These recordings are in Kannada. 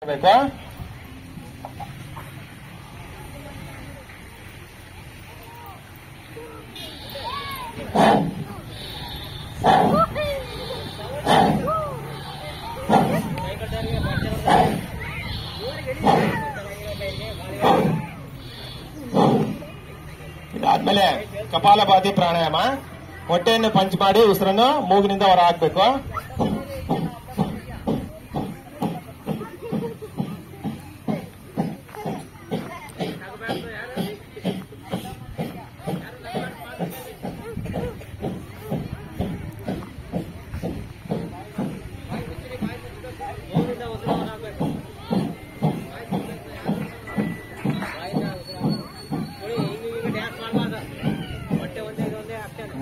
ಬೇಕು. ಇದಾದ್ಮೇಲೆ ಕಪಾಲಭಾತಿ ಪ್ರಾಣಾಯಾಮ. ಹೊಟ್ಟೆಯನ್ನು ಪಂಚ್ ಮಾಡಿ ಉಸಿರನ್ನು ಮೂಗಿನಿಂದ ಹೊರ ಹಾಕ್ಬೇಕು.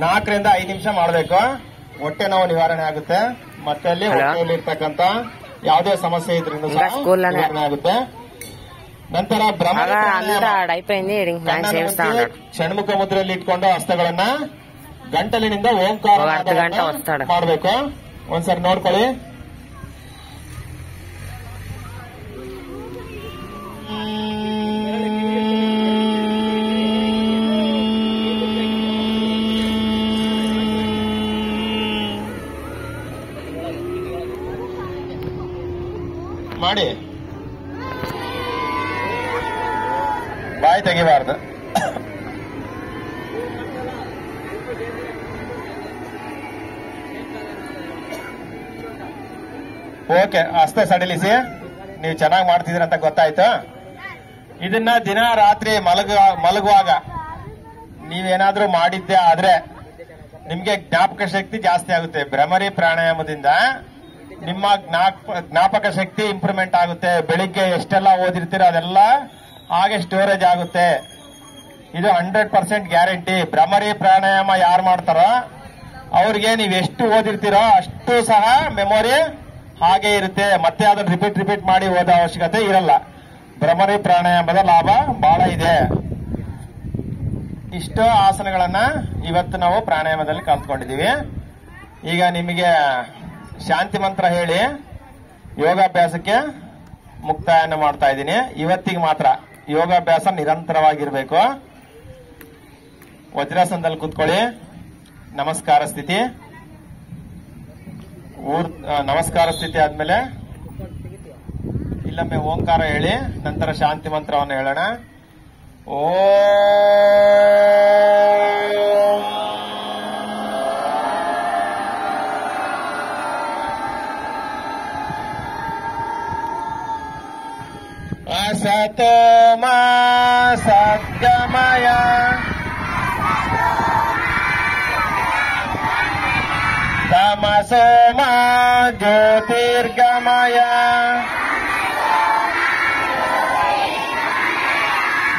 ನಾಲ್ಕರಿಂದ 5 ನಿಮಿಷ ಮಾಡಬೇಕು. ಹೊಟ್ಟೆ ನೋವು ನಿವಾರಣೆ ಆಗುತ್ತೆ. ಮತ್ತೆ ಅಲ್ಲಿ ಹೊಟ್ಟೆಯಲ್ಲಿ ಇರ್ತಕ್ಕಂತ ಯಾವುದೇ ಸಮಸ್ಯೆ ಇದ್ರೂ ನಿವಾರಣೆ ಆಗುತ್ತೆ. ನಂತರ ಷಣ್ಮುಖ ಮುದ್ರೆಯಲ್ಲಿ ಇಟ್ಕೊಂಡು ಹಸ್ತಗಳನ್ನ ಗಂಟಲಿನಿಂದ ಓಂಕಾರ ಮಾಡಬೇಕು. ಒಂದ್ಸರಿ ನೋಡ್ಕೊಳ್ಳಿ. ಮಾಡಿ ಬಾಯಿ ತೆಗಿಬಾರ್ದು. ಓಕೆ, ಅಷ್ಟೇ ಸಡಿಲಿಸಿ. ನೀವು ಚೆನ್ನಾಗಿ ಮಾಡ್ತಿದ್ದೀರ ಅಂತ ಗೊತ್ತಾಯ್ತು. ಇದನ್ನ ದಿನ ರಾತ್ರಿ ಮಲಗುವಾಗ ನೀವೇನಾದ್ರೂ ಮಾಡಿದ್ದೆ ಆದ್ರೆ ನಿಮ್ಗೆ ಜ್ಞಾಪಕ ಶಕ್ತಿ ಜಾಸ್ತಿ ಆಗುತ್ತೆ. ಭ್ರಮರಿ ಪ್ರಾಣಾಯಾಮದಿಂದ ನಿಮ್ಮ ಜ್ಞಾಪಕ ಶಕ್ತಿ ಇಂಪ್ರೂವ್ಮೆಂಟ್ ಆಗುತ್ತೆ. ಬೆಳಿಗ್ಗೆ ಎಷ್ಟೆಲ್ಲ ಓದಿರ್ತೀರೋ ಅದೆಲ್ಲ ಹಾಗೆ ಸ್ಟೋರೇಜ್ ಆಗುತ್ತೆ. ಇದು 100% ಗ್ಯಾರಂಟಿ. ಭ್ರಮರಿ ಪ್ರಾಣಾಯಾಮ ಯಾರು ಮಾಡ್ತಾರೋ ಅವ್ರಿಗೆ ನೀವು ಎಷ್ಟು ಓದಿರ್ತೀರೋ ಅಷ್ಟು ಸಹ ಮೆಮೊರಿ ಹಾಗೆ ಇರುತ್ತೆ. ಮತ್ತೆ ಅದನ್ನ ರಿಪೀಟ್ ಮಾಡಿ ಓದೋ ಅವಶ್ಯಕತೆ ಇರಲ್ಲ. ಭ್ರಮರಿ ಪ್ರಾಣಾಯಾಮದ ಲಾಭ ಬಹಳ ಇದೆ. ಇಷ್ಟು ಆಸನಗಳನ್ನ ಇವತ್ತು ನಾವು ಪ್ರಾಣಾಯಾಮದಲ್ಲಿ ಕಲ್ತ್ಕೊಂಡಿದೀವಿ. ಈಗ ನಿಮಗೆ ಶಾಂತಿ ಮಂತ್ರ ಹೇಳಿ ಯೋಗಾಭ್ಯಾಸಕ್ಕೆ ಮುಕ್ತಾಯನ ಮಾಡ್ತಾ ಇದ್ದೀನಿ. ಇವತ್ತಿಗೆ ಮಾತ್ರ ಯೋಗಾಭ್ಯಾಸ ನಿರಂತರವಾಗಿರ್ಬೇಕು. ವಜ್ರಾಸನದಲ್ಲಿ ಕೂತ್ಕೊಳ್ಳಿ. ನಮಸ್ಕಾರ ಸ್ಥಿತಿ. ನಮಸ್ಕಾರ ಸ್ಥಿತಿ ಆದ್ಮೇಲೆ ಇಲ್ಲೊಮ್ಮೆ ಓಂಕಾರ ಹೇಳಿ, ನಂತರ ಶಾಂತಿ ಮಂತ್ರವನ್ನು ಹೇಳೋಣ. असतो मा सद्गमय तमसो मा ज्योतिर्गमय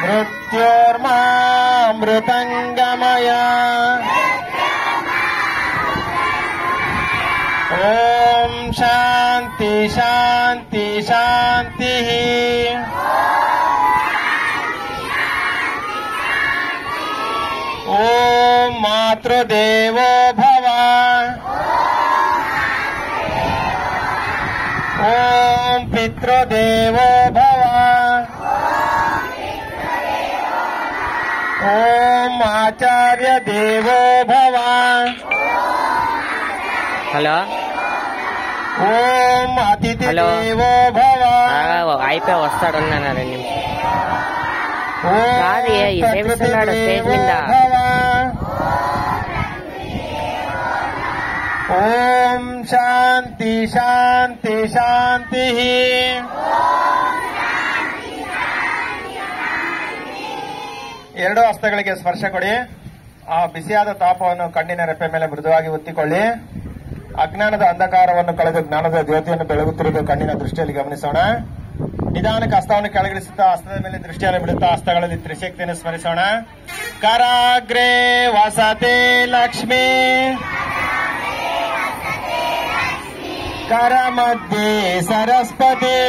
मृत्योर्मा मृतंगमय ओम शांति शांति शांति. ओम मातृदेवो भव. ओम पितृदेवो भव. ओम आचार्य देवो भव. హలో ఓం అతిథి దేవో భవ. అయిపోయి వస్తాడు అన్నాను 2 నిమిషం. కాదు సేవిస్తున్నాడు స్టేజ్ మీద. ఓం శాంతి శాంతి శాంతి. ಎರಡು ಹಸ್ತಗಳಿಗೆ ಸ್ಪರ್ಶ ಕೊಡಿ. ಆ ಬಿಸಿಯಾದ ತಾಪವನ್ನು ಕಣ್ಣಿನ ರೆಪ್ಪೆ ಮೇಲೆ ಮೃದುವಾಗಿ ಒತ್ತಿಕೊಳ್ಳಿ. ಅಜ್ಞಾನದ ಅಂಧಕಾರವನ್ನು ಕಳೆದು ಜ್ಞಾನದ ಜ್ಯೋತಿಯನ್ನು ಬೆಳಗುತ್ತಿರುವುದು ಕಣ್ಣಿನ ದೃಷ್ಟಿಯಲ್ಲಿ ಗಮನಿಸೋಣ. ನಿಧಾನಕ್ಕೆ ಹಸ್ತವನ್ನು ಕೆಳಗಿಳಿಸುತ್ತಾ ಹಸ್ತದ ಮೇಲೆ ದೃಷ್ಟಿಯನ್ನು ಬಿಡುತ್ತಾ ಹಸ್ತಗಳಲ್ಲಿ ತ್ರಿಶಕ್ತಿಯನ್ನು ಸ್ಮರಿಸೋಣ. ಕರಾಗ್ರೇ ವಸತೆ ಲಕ್ಷ್ಮೀ, ಕರ ಮಧ್ಯೆ ಸರಸ್ವತಿ,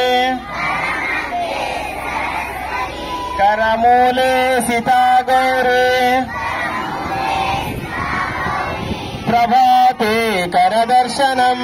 ಕರಮೂಲೆ ಸೀತಾ ಗೌರಿ, प्रभाते करदर्शनम्